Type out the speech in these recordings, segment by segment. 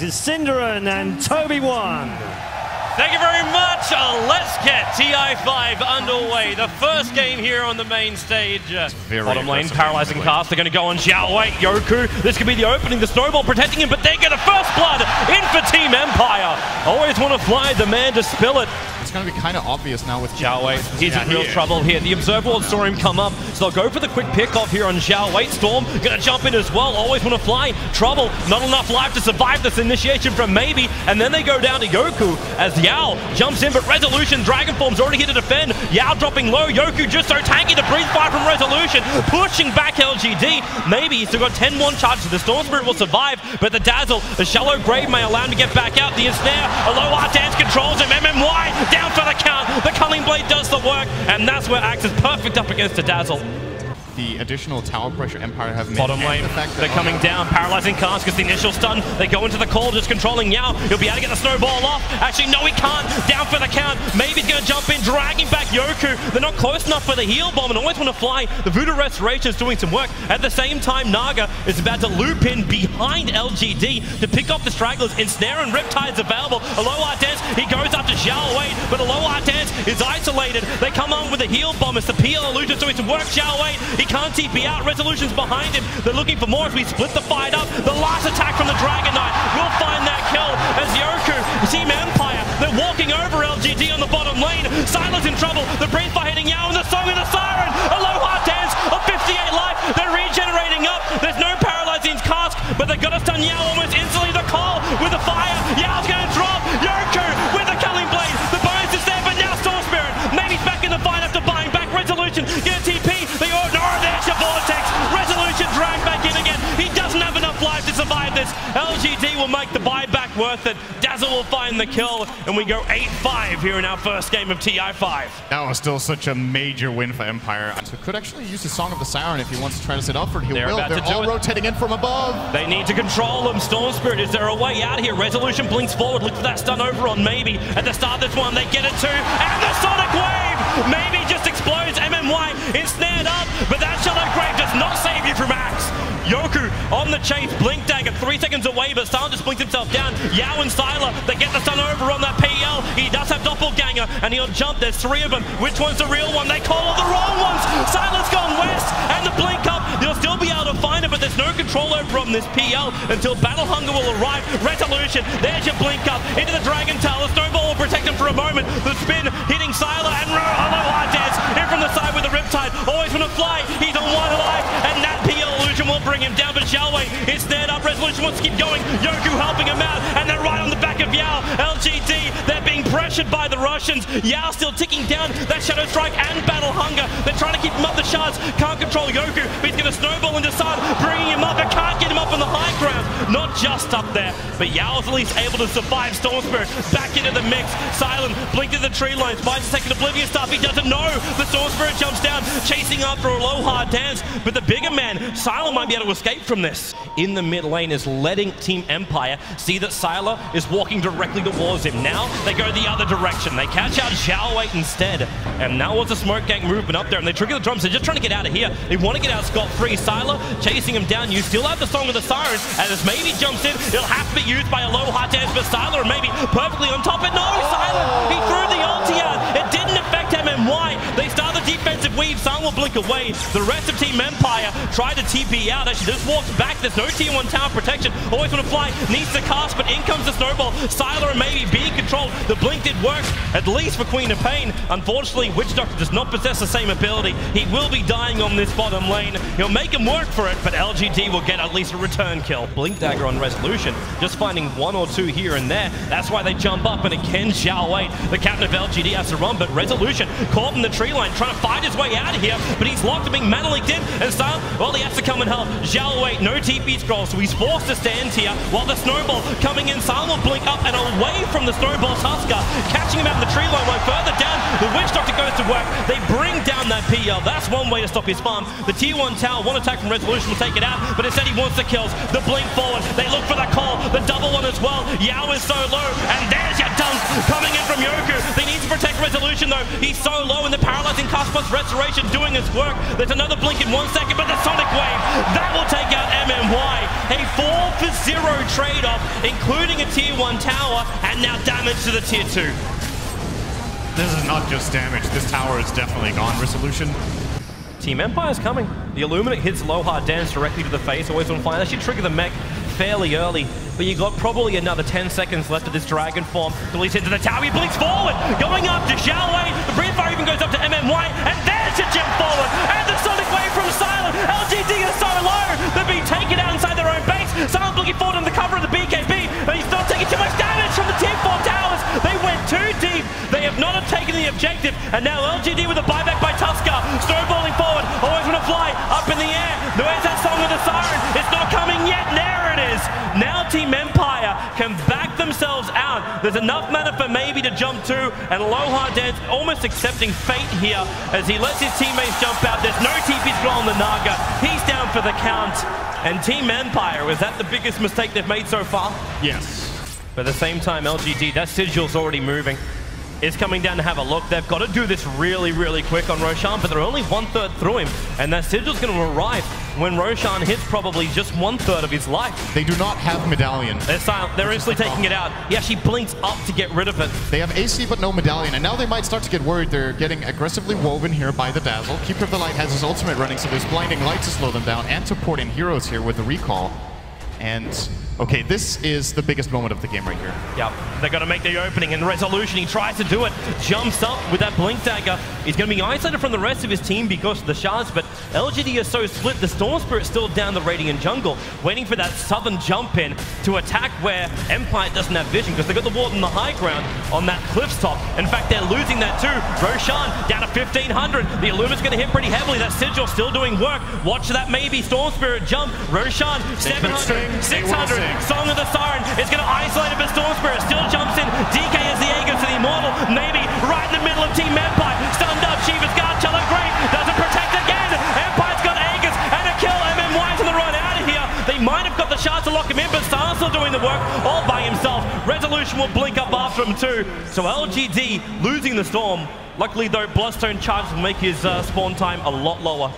is Synderen and TobiWan. Thank you very much. Let's get TI5 underway. The first game here on the main stage. Bottom lane, paralyzing cast. They're going to go on Xiao Wei, Yoku. This could be the opening. The snowball protecting him, but they get a first blood in for Team Empire. Always want to fly the man to spill it. It's going to be kind of obvious now with Xiao Wei. He's in real trouble here. The Observer Ward saw him come up, so they'll go for the quick pick off here on Xiao Wei. Storm going to jump in as well. Always want to fly. Trouble. Not enough life to survive this initiation from Maybe. And then they go down to Yoku as Yao jumps in, but Resolution, Dragon Form's already here to defend. Yao dropping low. Yoku just so tanky. The breeze fire from Resolution. Pushing back LGD. Maybe he's still got 10 more charges. The Storm Spirit will survive, but the Dazzle, the Shallow Grave may allow him to get back out. The Ensnare, a low art dance controls him. MMY down for the count. The Culling Blade does the work, and that's where Axe is perfect up against the Dazzle. The additional tower pressure Empire have made. Bottom lane, they're coming down, paralyzing cast because the initial stun, they go into the call, just controlling Yao. He'll be able to get the snowball off. Actually, no, he can't. Down for the count. Maybe he's going to jump in, dragging back Yoku. They're not close enough for the heal bomb and always want to fly. The Voodoo Restoration is doing some work. At the same time, Naga is about to loop in behind LGD to pick off the stragglers. Ensnare and Riptide's available. A low art dance, he goes up to Xiao Wei, but a low art dance is isolated. They come on with a heal bomb. It's the PL illusion doing some work. Xiao Wei, he can't TP out. Resolution's behind him. They're looking for more as we split the fight up. The last attack from the Dragon Knight will find that kill as Yoku, Team Empire, they're walking over LGD on the bottom lane. Sylar's in trouble. The breeze fire hitting Yao and the Song of the Siren. A low heart dance of 58 life. They're regenerating up. There's no paralyzing cask, but they've got to stun Yao almost instantly. The call with the fire. Yao's going to drop. Yoku with the Culling Blade. The bonus is there, but now Storm Spirit. Maybe back in the fight after buying back. Resolution get a TP. They there's your Vortex. Resolution dragged back in again. He doesn't have enough life to survive this. LGD will make the buyback worth it. Dazzle will find the kill, and we go 8-5 here in our first game of TI5. That was still such a major win for Empire. So could actually use the Song of the Siren if he wants to try to set up for it. He will. They're all rotating in from above. They need to control him. Storm Spirit, is there a way out here? Resolution blinks forward. Look for that stun over on Maybe. At the start of this one, they get it too. And the Sonic Wave! Maybe just explodes. MMY ensnared up, but that Shallow Grave does not save you from Axe. Yoku on the chase, Blink Dagger 3 seconds away, but Sylar just blinks himself down. Yao and Sylar, they get the stun over on that PL. He does have Doppelganger, and he'll jump. There's 3 of them. Which one's the real one? They call all the wrong ones. Sylar's gone west, and the blink up. They'll still be able to find it, but there's no control over on this PL until Battle Hunger will arrive. Resolution, there's your blink up into the Dragon Tail. The snowball will protect him for a moment. The spin hitting Sylar, and hello hard dance in from the side with the Riptide. Always want to fly. He's on 1 life, and that PL illusion will bring him down, but Xiao Wei is snared up. Resolution wants to keep going. Yoku helping him out, and they're right on the back of Yao. LGD, they're being pressured by the Russians. Yao still ticking down that Shadow Strike and Battle Hunger. They're trying to keep him up the shards. Can't control Yoku, but he's going to snowball into Sun, bringing him up, but can't get him up on the high ground. Not just up there, but Yao's at least able to survive. Storm Spirit back into the mix. Silent blinked to the tree lines. Finds a second Oblivion stuff. He doesn't know. The Storm Spirit jumps down, chasing after a low hard dance, but the bigger man, Sylar, might be able to escape from this. In the mid lane is letting Team Empire see that Sylar is walking directly towards him. Now they go the other direction. They catch out Xiao Wei instead. And now what's the smoke gang movement up there? And they trigger the drums. They're just trying to get out of here. They want to get out scot-free. Sylar chasing him down. You still have the Song of the Siren. And as Maybe jumps in, it'll have to be used by a low hard dance, but Sylar and Maybe perfectly on top. And no, Sylar, he threw the ulti out. It didn't affect MMY. They start the defensive weave. Sylar will blink away. The rest of Team Empire tried to TP out. Actually just walks back. There's no tier 1 tower protection. Always want to fly. Needs to cast, but in comes the snowball. Sylar and Maybe being controlled. The blink did work, at least for Queen of Pain. Unfortunately, Witch Doctor does not possess the same ability. He will be dying on this bottom lane. He'll make him work for it, but LGD will get at least a return kill. Blink Dagger on Resolution, just finding 1 or 2 here and there. That's why they jump up, and again, Xiao Wei, the captain of LGD, has to run, but Resolution caught in the tree line, trying to fight his way out of here, but he's locked and being mana-leaked in, and Sylar, well, he has to come and help. Xiao Wei, no TP scroll, so he's forced to stand here, while the snowball coming in. Sylar will blink up and away from the snowball Tusker, catching him out in the tree line, while further down, the Witch Doctor goes to work. They bring down that PL. That's one way to stop his farm. The tier 1 tower, 1 attack from Resolution will take it out, but instead he wants the kills. The blink forward, they look for the call, the double one as well. Yao is so low, and there's your dunk coming in from Yoku. They need to protect Resolution though. He's so low, and the paralyzing cast plus Restoration doing its work. There's another blink in 1 second, but the Sonic Wave, that will take out MMY. A 4 for 0 trade-off, including a tier 1 tower, and now damage to the tier 2. This is not just damage, this tower is definitely gone. Resolution. Team Empire's coming. The Illuminate hits Lohar Dance directly to the face, always on fire. That should trigger the mech fairly early, but you got probably another 10 seconds left of this dragon form. Release into the tower, he blinks forward, going up to Xiaowei. The Breathe Fire even goes up to MMY, and there's a jump forward, and the Sonic Wave from Silent. LGD is so low, they're being taken out inside their own base. Silent looking forward on the cover of the BKB, but he's not taking too much damage from the tier 4 towers. They went too deep. They have not taken the objective, and now LGD with a buyback by Tusker. Snowballing forward, always want to fly up in the air. Where's that Song of the Siren? It's not coming yet. There it is. Now Team Empire can back themselves out. There's enough mana for maybe to jump to, and Lohar Dance almost accepting fate here as he lets his teammates jump out. There's no TP scroll on the Naga. He's down for the count. And Team Empire, was that the biggest mistake they've made so far? Yes. But at the same time, LGD, that Sigil's already moving. Is coming down to have a look. They've got to do this really, really quick on Roshan, but they're only 1/3 through him, and that Sigil's going to arrive when Roshan hits probably just 1/3 of his life. They do not have Medallion. They're silent. They're instantly taking it out. He actually blinks up to get rid of it. They have AC but no Medallion, and now they might start to get worried. They're getting aggressively woven here by the Dazzle. Keeper of the Light has his ultimate running, so there's Blinding Light to slow them down and to port in heroes here with the recall. And okay, this is the biggest moment of the game right here. Yep, they're going to make the opening, and Resolution, he tries to do it, jumps up with that Blink Dagger. He's going to be isolated from the rest of his team because of the shards, but LGD is so split. The Storm Spirit's still down the Radiant jungle, waiting for that southern jump in to attack where Empire doesn't have vision, because they got the ward on the high ground on that cliff's top. In fact, they're losing that too. Roshan down to 1500. The Illuminate's going to hit pretty heavily. That Sigil still doing work. Watch that maybe Storm Spirit jump. Roshan, 700, 600. Song of the Siren is going to isolate it, but Storm Spirit still jumps in. DK has the Aegis to the Immortal, maybe right in the middle of Team Empire. Stunned up, Shiva's Guard, Cello Great, doesn't protect again. Empire's got Aegis and a kill. MMY to the right out of here. They might have got the shards to lock him in, but Star's still doing the work all by himself. Resolution will blink up after him too. So LGD losing the Storm. Luckily though, Bloodstone charges will make his spawn time a lot lower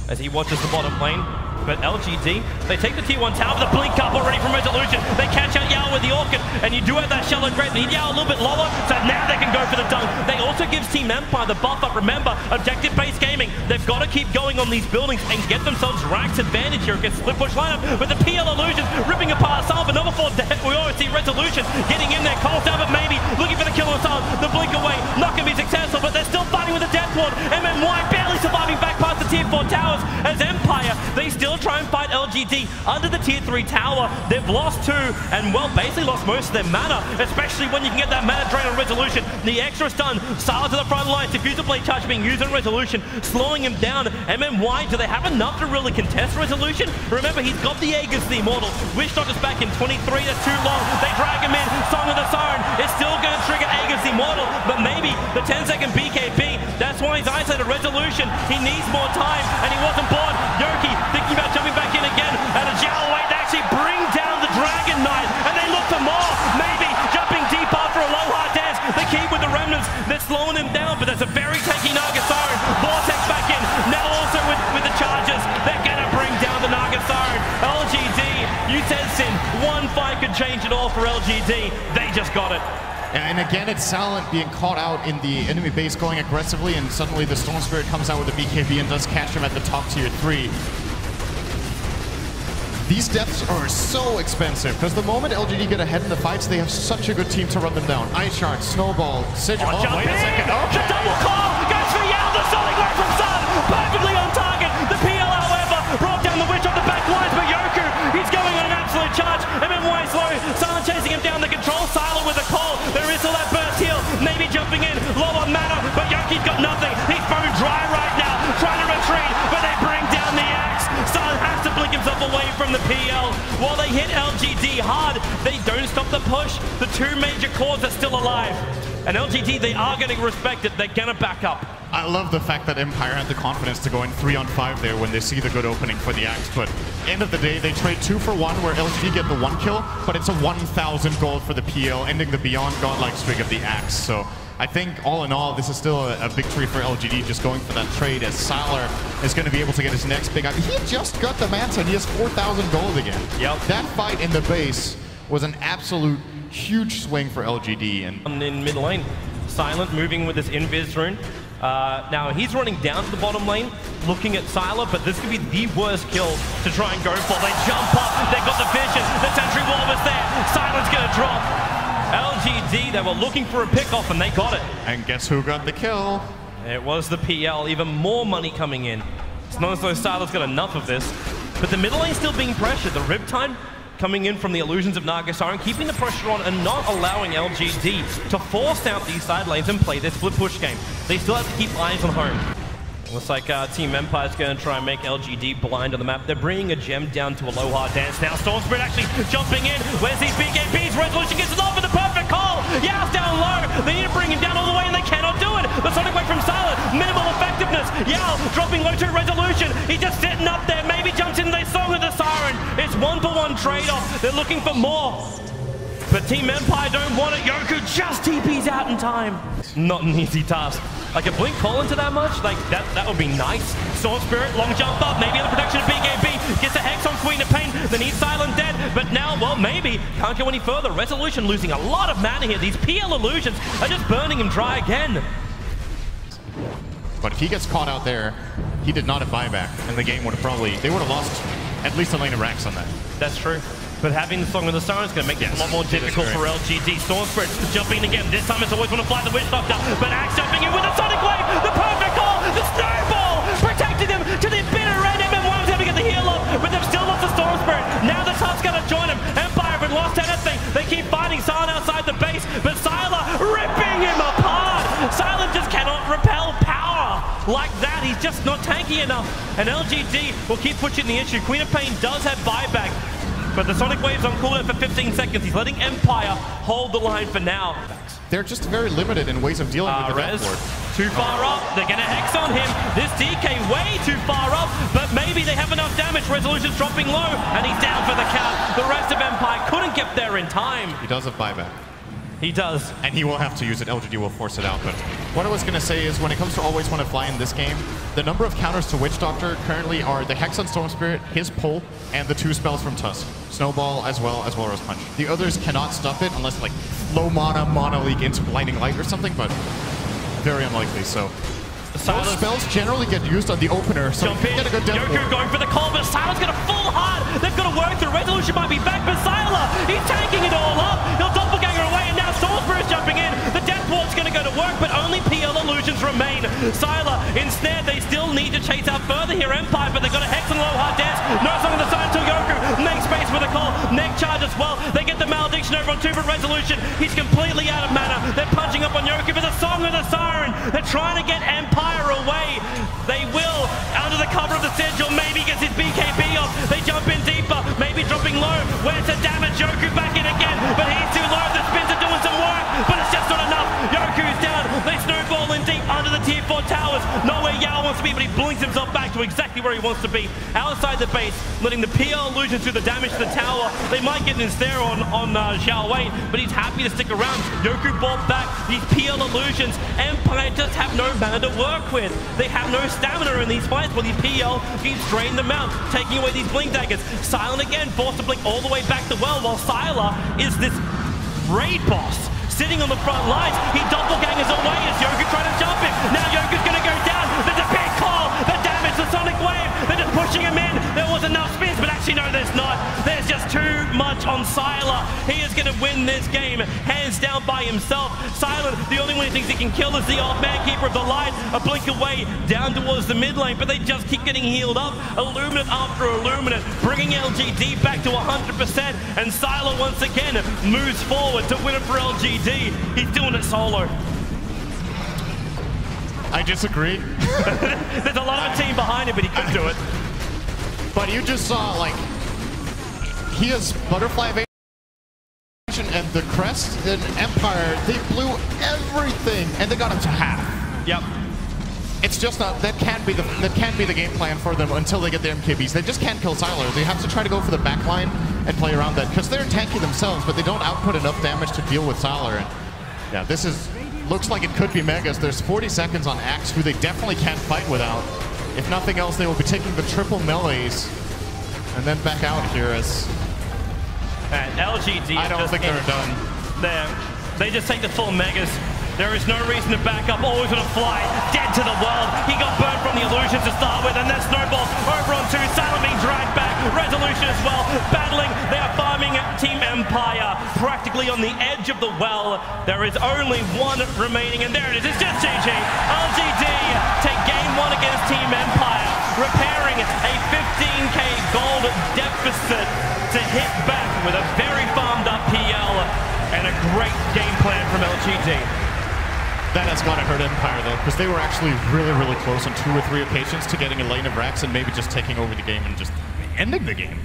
as he watches the bottom lane. But LGD, they take the tier 1 tower, the blink up already from Resolution. They catch out Yao with the Orchid, and you do have that Shallow Great. They need Yao a little bit lower, so now they can go for the dunk. They also gives Team Empire the buff up. Remember, objective-based gaming. They've got to keep going on these buildings and get themselves Rack's advantage here against split push lineup. With the PL Illusions ripping apart Salve, another 4 dead. We always see Resolution getting in there. Cold down, but maybe looking for the kill on Salve. The blink away, not going to be successful, but they're still fighting with the Death Ward. MMY barely surviving back past the tier 4 towers as Empire, they still try and fight LGD under the tier 3 tower. They've lost 2 and, well, basically lost most of their mana, especially when you can get that mana drain on Resolution. The extra stun, Silent to the front line, Diffuser Blade Charge being used on Resolution, slowing him down. MMY, do they have enough to really contest Resolution? Remember, he's got the Aegis, the Immortal. Witch Doctor's back in 23, that's too long. They drag him in, Song of the Siren is still going to trigger Aegis, the Immortal, but maybe the 10-second BKB, that's why he's isolated Resolution. He needs more time, and he wasn't bored. Yoki thinking about jumping back in again, and a Xiaowei to actually bring down the Dragon Knight, and they look for more, maybe jumping deep after a Lohar Dance. They keep with the remnants, they're slowing him down, but there's a very tanky Naga Siren. Vortex back in, now also with the charges, they're gonna bring down the Naga Siren. LGD, you said Sin, one fight could change it all for LGD, they just got it. And again, it's Silent being caught out in the enemy base going aggressively, and suddenly the Storm Spirit comes out with a BKB and does catch him at the top tier 3. These deaths are so expensive, because the moment LGD get ahead in the fights, they have such a good team to run them down. Ice Shark, Snowball, Sigil. Oh, wait a second. Okay. The double call goes for Yao, the Sonic Wave from Sun, perfectly on target. The PL, however, brought down the Witch on the back lines, but Yoku, he's going on an absolute charge. MMY slow, Silent chasing him down the control, Silent with a call. There is still that burst heal, maybe jumping in, low on mana, but Yoki's got nothing. He's bone dry right now, trying to retreat, but they bring down the axe. Silent has to blink himself away from the PL. While they hit LGD hard, they don't stop the push. The 2 major cores are still alive. And LGD, they are getting respected. They're going to back up. I love the fact that Empire had the confidence to go in 3-on-5 there when they see the good opening for the axe. But end of the day, they trade 2 for 1 where LGD get the 1 kill, but it's a 1,000 gold for the PL, ending the beyond godlike streak of the axe. So I think all in all, this is still a victory for LGD, just going for that trade, as Sylar is going to be able to get his next big... He just got the Manta and he has 4,000 gold again. Yep. That fight in the base was an absolute huge swing for LGD. And in mid lane, Silent moving with this invis rune. Now he's running down to the bottom lane, looking at Sylar, but this could be the worst kill to try and go for. They jump up, they got the vision, the sentry wall was there, Silent's gonna drop. LGD, they were looking for a pick-off and they got it. And guess who got the kill? It was the PL, even more money coming in. It's not as though Sylar's got enough of this, but the middle lane still being pressured. The Riptide coming in from the illusions of Nagasaren, keeping the pressure on and not allowing LGD to force out these side lanes and play their split push game. They still have to keep eyes on home. Looks like Team Empire's going to try and make LGD blind on the map. They're bringing a gem down to a Aloha dance now. Storm Spirit actually jumping in. Where's these BKBs? Resolution gets it off with the perfect call. Yow's down low. They need to bring him down all the way and they cannot do it. The Sonic Wave from Sylar, minimal effectiveness. Yow dropping low to Resolution. He's just sitting up there. Maybe jumps in. They Song of the Siren. It's 1-for-1 trade-off. They're looking for more. But Team Empire don't want it. Yoku just TPs out in time. Not an easy task. Like a blink call into that much, like that would be nice. Storm Spirit, long jump up, maybe the protection of BKB, gets a Hex on Queen of Pain, they need Silent dead, but now, well, maybe, can't go any further. Resolution losing a lot of mana here. These PL illusions are just burning him dry again. But if he gets caught out there, he did not have buyback, and the game would have probably, they would have lost at least a lane of racks on that. That's true. But having the Song of the Siren is going to make it a lot more difficult for LGD. Storm Spirit jumping again. This time it's always going to fly the Witch Doctor. But Axe jumping in with a Sonic Wave. The perfect call. The snowball protected him to the bitter end. MM1 was able to get the heal up, but they've still lost the Storm Spirit. Now the Tusk's going to join him. Empire haven't lost anything. They keep fighting Silent outside the base, but Sylar ripping him apart. Silent just cannot repel power like that. He's just not tanky enough. And LGD will keep pushing the issue. Queen of Pain does have buyback, but the Sonic Wave's on cooldown for 15 seconds. He's letting Empire hold the line for now. They're just very limited in ways of dealing with the deathboard. Too far up. They're going to Hex on him. This DK way too far up, but maybe they have enough damage. Resolution's dropping low, and he's down for the count. The rest of Empire couldn't get there in time. He does have buyback. He does. And he will have to use it. LGD will force it out. But what I was going to say is when it comes to Always Want to Fly in this game, the number of counters to Witch Doctor currently are the Hex on Storm Spirit, his pull, and the 2 spells from Tusk. Snowball as well as Walrus Punch. The others cannot stop it unless like low mana, Mono Leak into Blinding Light or something, but very unlikely. So those spells generally get used on the opener, so you gotta go down. Yoku going for the call, but Sylar's got a full heart. They've got to work through. Resolution might be back, but Sylar, he's tanking it all up. He'll doppelganger away, and now Storm Spirit's jumping in. The Death Wart's gonna go to work, but only PL illusions remain. Sylar ensnared. They still need to chase out further here, Empire, but they've got a Hex and low hard dance. No Song of the Siren till Yoku makes space for the call. Neck charge as well. They get the Malediction over on 2, but Resolution, he's completely out of mana. They're punching up on Yoku for the Song of the Siren. They're trying to get Empire away. They will, under the cover of the sigil, maybe gets his BKB off. They jump in deeper, maybe dropping low. Where's the damage? Yoku back in again, but he's too low. The spins are doing some work, but it's just not enough. Yoku's down. They snowball in deep under the tier 4 towers. Not where Yao wants to be, but he blinks himself back to exactly where he wants to be. Outside the base, letting the PL illusions do the damage to the tower. They might get an ensnare on Xiao Wei, but he's happy to stick around. Yoku bought back these PL illusions. Empire just have no mana to work with. They have no stamina in these fights, while these PL keeps draining them out, taking away these blink daggers. Silent again, forced to blink all the way back to well, while Sylar is this raid boss sitting on the front lines. He doppelgangers away as Yoku trying to jump him. Now Yoku's going to go down. There's a big call. The damage, the Sonic Wave. They're just pushing him in. There was enough spins, but actually no, there's not. There's just too much on Sylar. He is going to win this game hands down by himself. Silent, the only one he thinks he can kill is the old man keeper of the light. A blink away down towards the mid lane, but they just keep getting healed up. Illuminate after Illuminate, bringing LGD back to 100%, and Sylar once again moves forward to win it for LGD. He's doing it solo. I disagree. There's a lot of a team behind him, but he could do it. But you just saw, like, he has Butterfly Evasion and the Crest and Empire. They blew everything, and they got him to half. Yep. It's just not, that can't be the game plan for them until they get their MKBs. They just can't kill Sylar. They have to try to go for the back line and play around that, because they're tanky themselves, but they don't output enough damage to deal with Sylar. And yeah, this is looks like it could be Megas. There's 40 seconds on Axe, who they definitely can't fight without. If nothing else, they will be taking the triple melees and then back out here as... And LGD... I don't think they're done. They just take the full Megas. There is no reason to back up. Always gonna fly dead to the world. He got burned from the illusions to start with, and then snowballs over on 2. Silent being dragged back. Resolution as well. Battling. They are farming Team Empire practically on the edge of the well. There is only one remaining, and there it is. It's just GG. LGD take game 1 against Team Empire, repairing a 15k gold deficit to hit back with a very farmed up PL and a great game plan from LGD. That has got to hurt Empire, though, because they were actually really, really close on 2 or 3 occasions to getting a lane of racks and maybe just taking over the game and just ending the game.